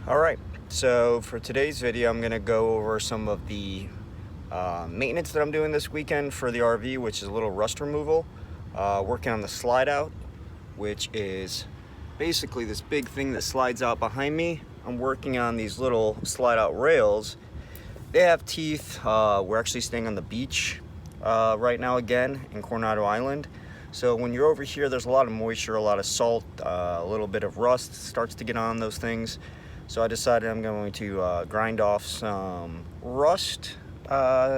Alright, so for today's video I'm going to go over some of the maintenance that I'm doing this weekend for the RV, which is a little rust removal. Working on the slide out, which is basically this big thing that slides out behind me. I'm working on these little slide out rails. They have teeth. We're actually staying on the beach right now again in Coronado Island. So when you're over here, there's a lot of moisture, a lot of salt, a little bit of rust starts to get on those things. So I decided I'm going to grind off some rust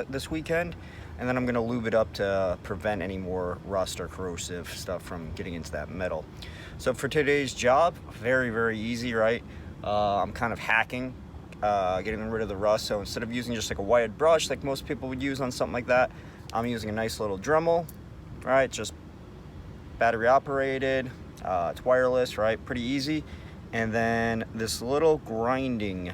this weekend, and then I'm going to lube it up to prevent any more rust or corrosive stuff from getting into that metal. So for today's job, very easy, right? I'm kind of hacking, getting rid of the rust. So instead of using just like a wired brush like most people would use on something like that, I'm using a nice little Dremel, right? Just battery operated, it's wireless, right? Pretty easy. And then this little grinding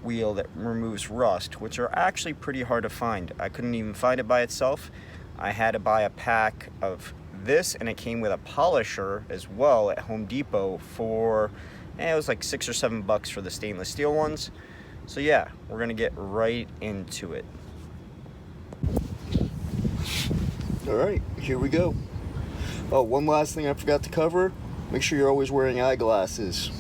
wheel that removes rust, which are actually pretty hard to find. I couldn't even find it by itself. I had to buy a pack of this, and it came with a polisher as well at Home Depot for, it was like $6 or $7 for the stainless steel ones. So yeah, we're gonna get right into it. All right, here we go. Oh, one last thing I forgot to cover. Make sure you're always wearing eyeglasses.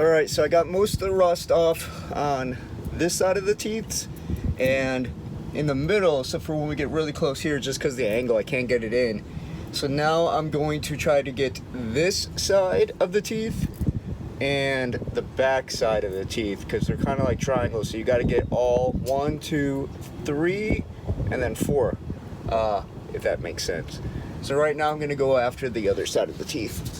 Alright, so I got most of the rust off on this side of the teeth, and in the middle, except for when we get really close here, just because the angle, I can't get it in. So now I'm going to try to get this side of the teeth and the back side of the teeth, because they're kind of like triangles, so you got to get all 1, 2, 3, and then 4, if that makes sense. So right now I'm going to go after the other side of the teeth.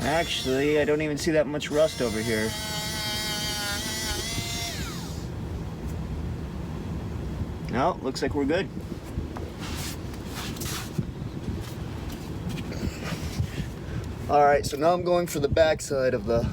Actually, I don't even see that much rust over here. No, looks like we're good. Alright, so now I'm going for the back side of the...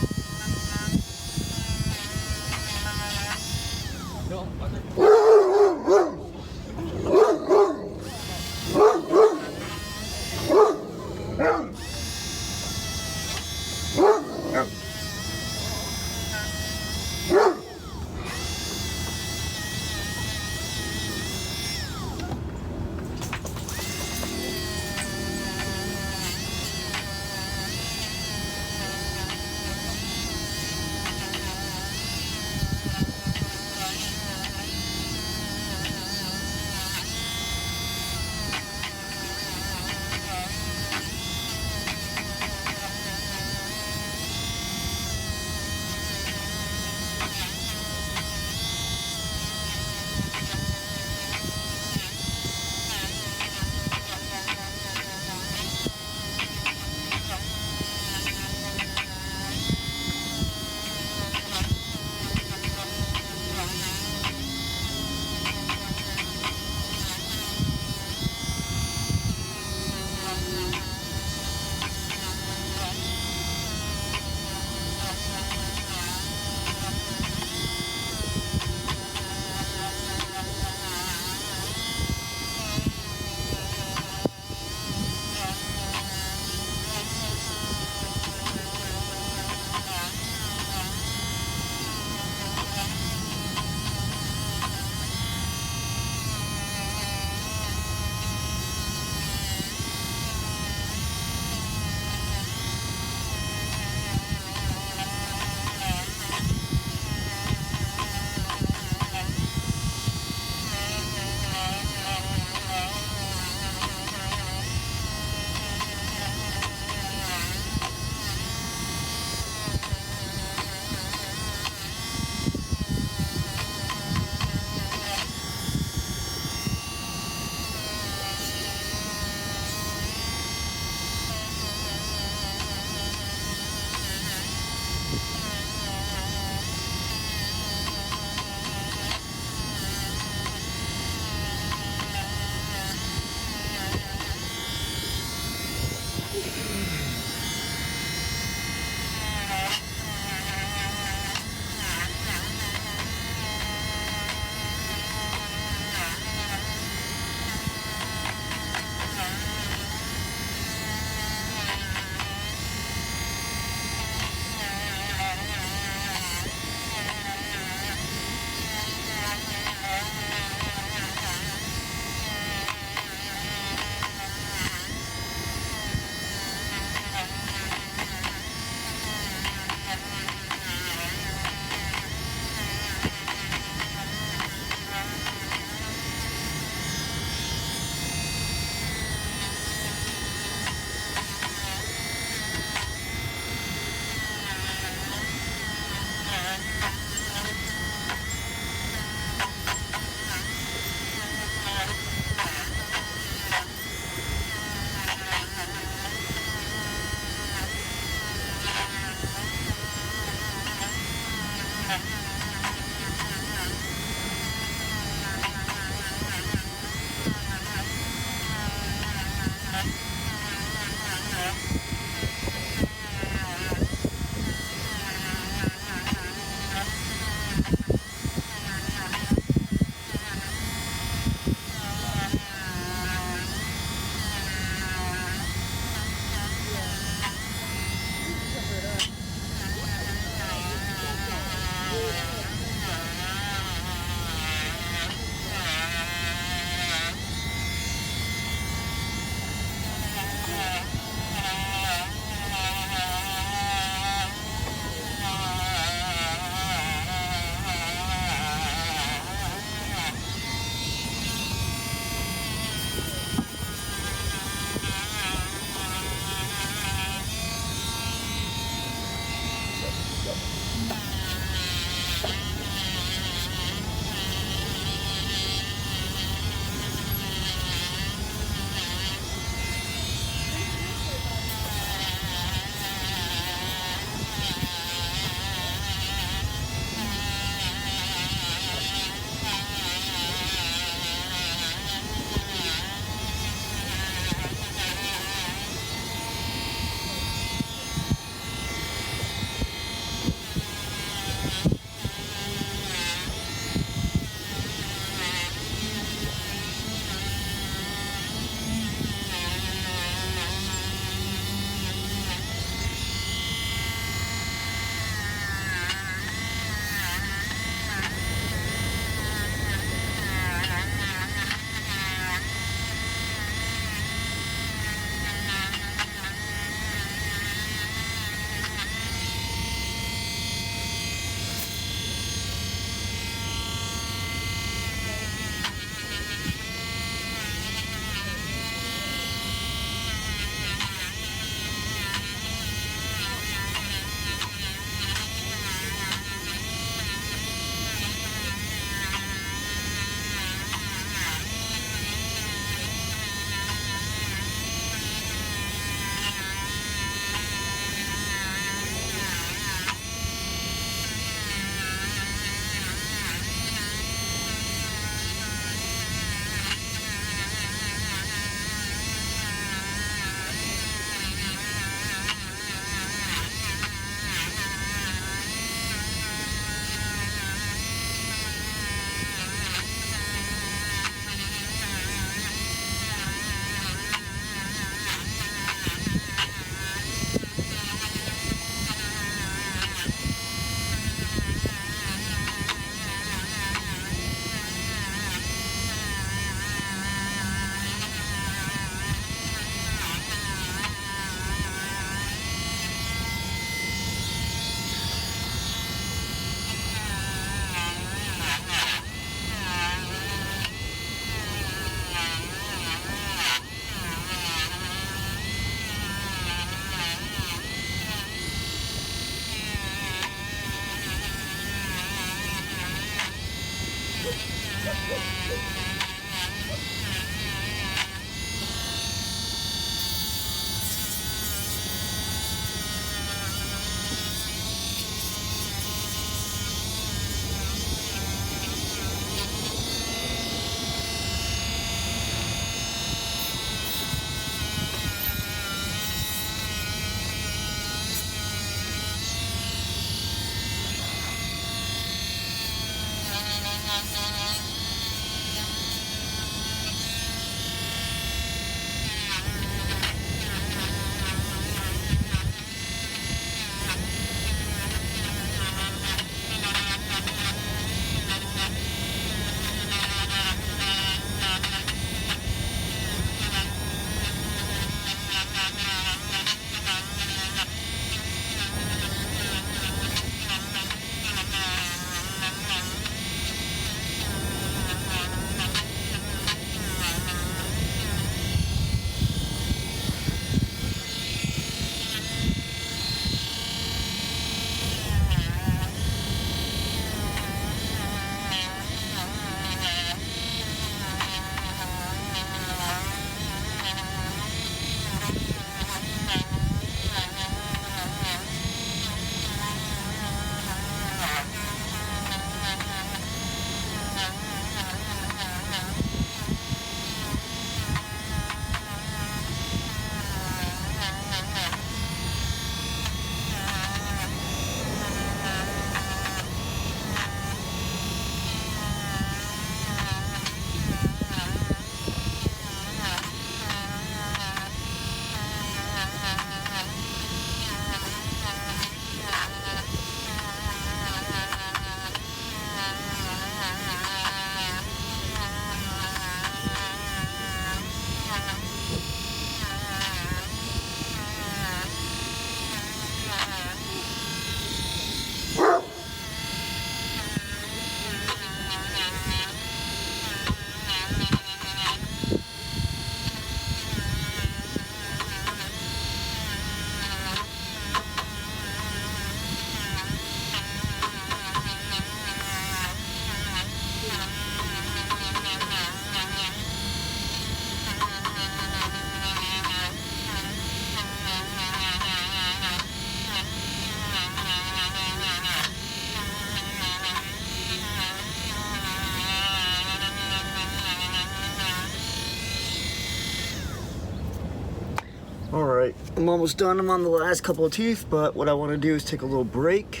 All right, I'm almost done. I'm on the last couple of teeth, but what I want to do is take a little break.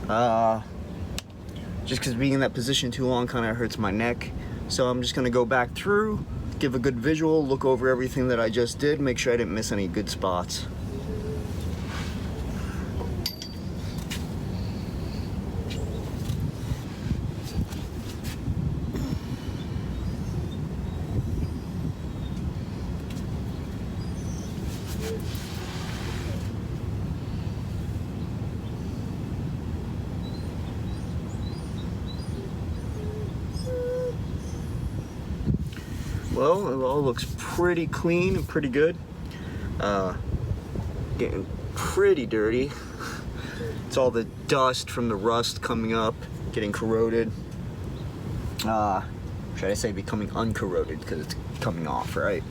Just because being in that position too long kind of hurts my neck. So I'm just going to go back through, give a good visual, look over everything that I just did, make sure I didn't miss any good spots. Well, it all looks pretty clean and pretty good. Getting pretty dirty. It's all the dust from the rust coming up, getting corroded. Should I say becoming uncorroded, because it's coming off, right?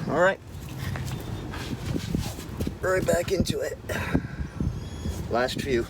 All right. Right back into it. Last few.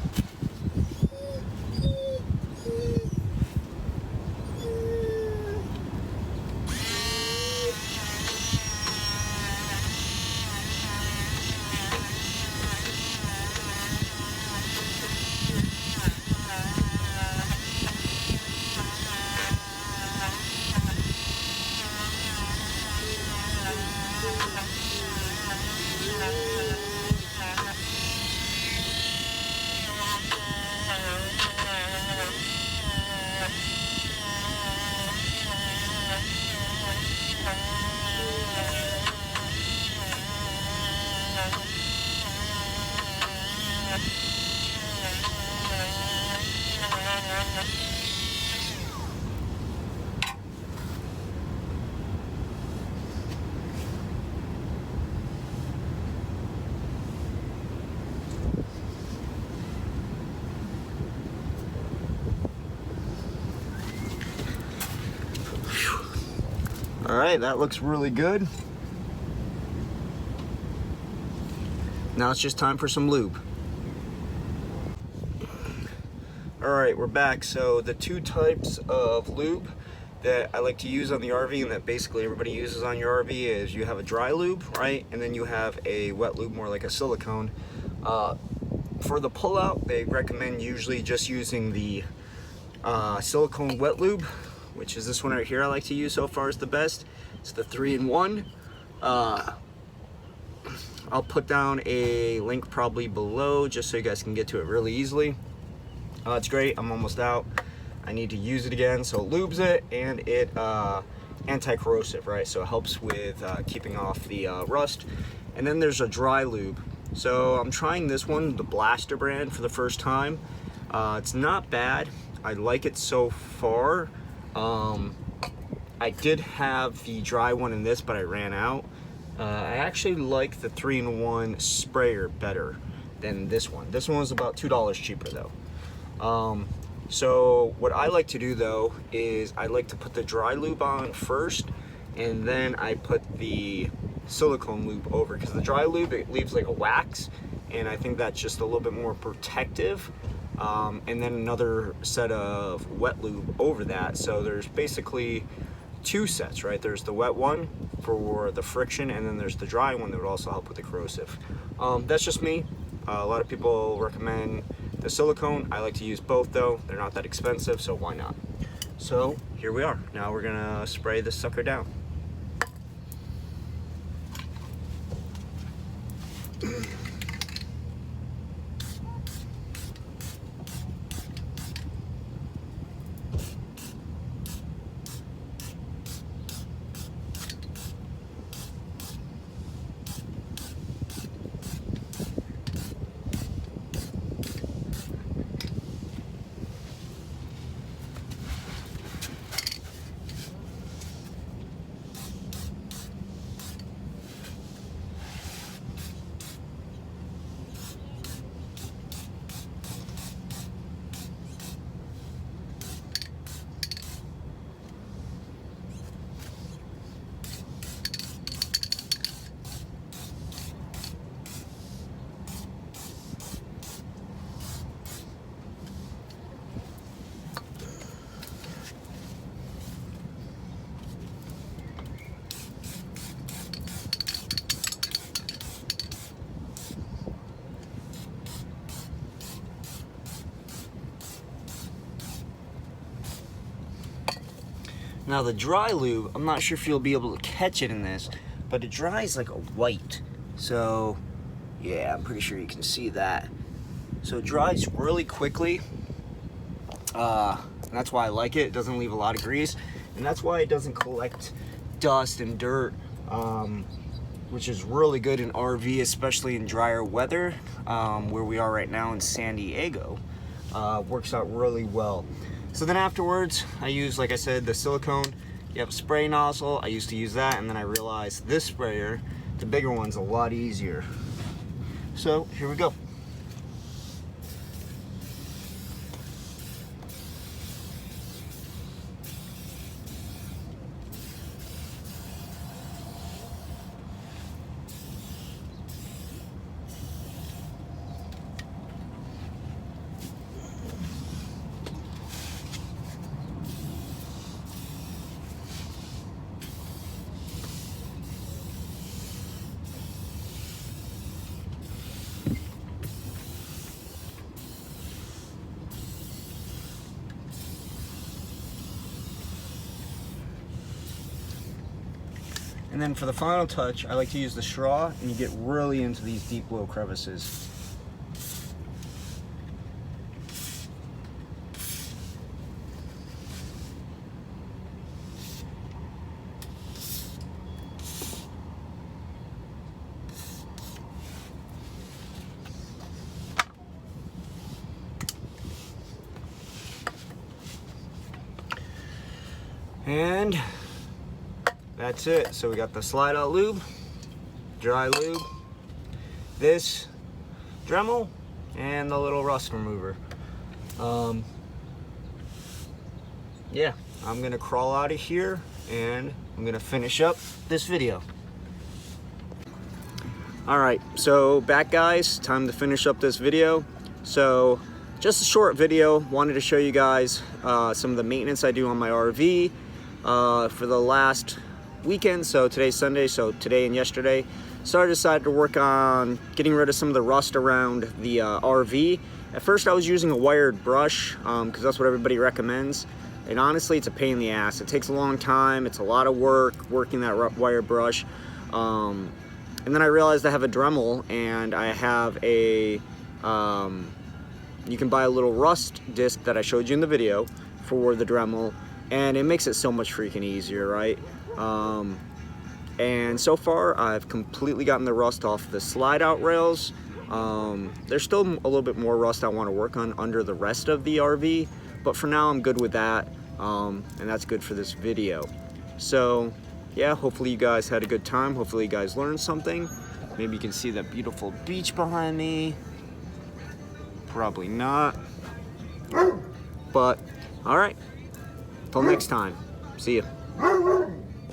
All right, that looks really good. Now it's just time for some lube. All right, we're back. So the two types of lube that I like to use on the RV and that basically everybody uses on your RV is you have a dry lube, right? And then you have a wet lube, more like a silicone. For the pullout, they recommend usually just using the silicone wet lube, which is this one right here I like to use so far is the best. It's the 3-in-1. I'll put down a link probably below just so you guys can get to it really easily. It's great. I'm almost out. I need to use it again, so it lubes it, and it anti-corrosive, right? So it helps with keeping off the rust. And then there's a dry lube. So I'm trying this one, the Blaster brand, for the first time. It's not bad. I like it so far. I did have the dry one in this, but I ran out. I actually like the 3-in-1 sprayer better than this one. This one was about $2 cheaper though. So what I like to do though is I like to put the dry lube on first, and then I put the silicone lube over, because the dry lube, it leaves like a wax, and I think that's just a little bit more protective. And then another set of wet lube over that. So there's basically two sets, right? There's the wet one for the friction, and then there's the dry one that would also help with the corrosive. That's just me. A lot of people recommend the silicone. I like to use both though. They're not that expensive, so why not? So here we are. Now we're gonna spray this sucker down. Now the dry lube, I'm not sure if you'll be able to catch it in this, but it dries like a white. So yeah, I'm pretty sure you can see that. So it dries really quickly. And that's why I like it. It doesn't leave a lot of grease, and that's why it doesn't collect dust and dirt, which is really good in RV, especially in drier weather, where we are right now in San Diego. Works out really well. So then afterwards, I use, like I said, the silicone. You have a spray nozzle. I used to use that, and then I realized this sprayer, the bigger one's a lot easier. So here we go. And then for the final touch, I like to use the straw, and you get really into these deep low crevices. And that's it. So we got the slide out lube, dry lube, this Dremel, and the little rust remover. Yeah, I'm gonna crawl out of here and I'm gonna finish up this video. All right, so back guys, time to finish up this video. So just a short video, wanted to show you guys some of the maintenance I do on my RV for the last weekend. So today's Sunday, so today and yesterday. So I decided to work on getting rid of some of the rust around the RV. At first I was using a wired brush because that's what everybody recommends. And honestly, it's a pain in the ass. It takes a long time. It's a lot of work working that wire brush. And then I realized I have a Dremel, and I have a, you can buy a little rust disc that I showed you in the video for the Dremel, and it makes it so much freaking easier, right? And so far I've completely gotten the rust off the slide out rails. There's still a little bit more rust I want to work on under the rest of the RV, but for now I'm good with that, and that's good for this video. So yeah, hopefully you guys had a good time. Hopefully you guys learned something. Maybe you can see that beautiful beach behind me. Probably not, but all right, till next time, see ya.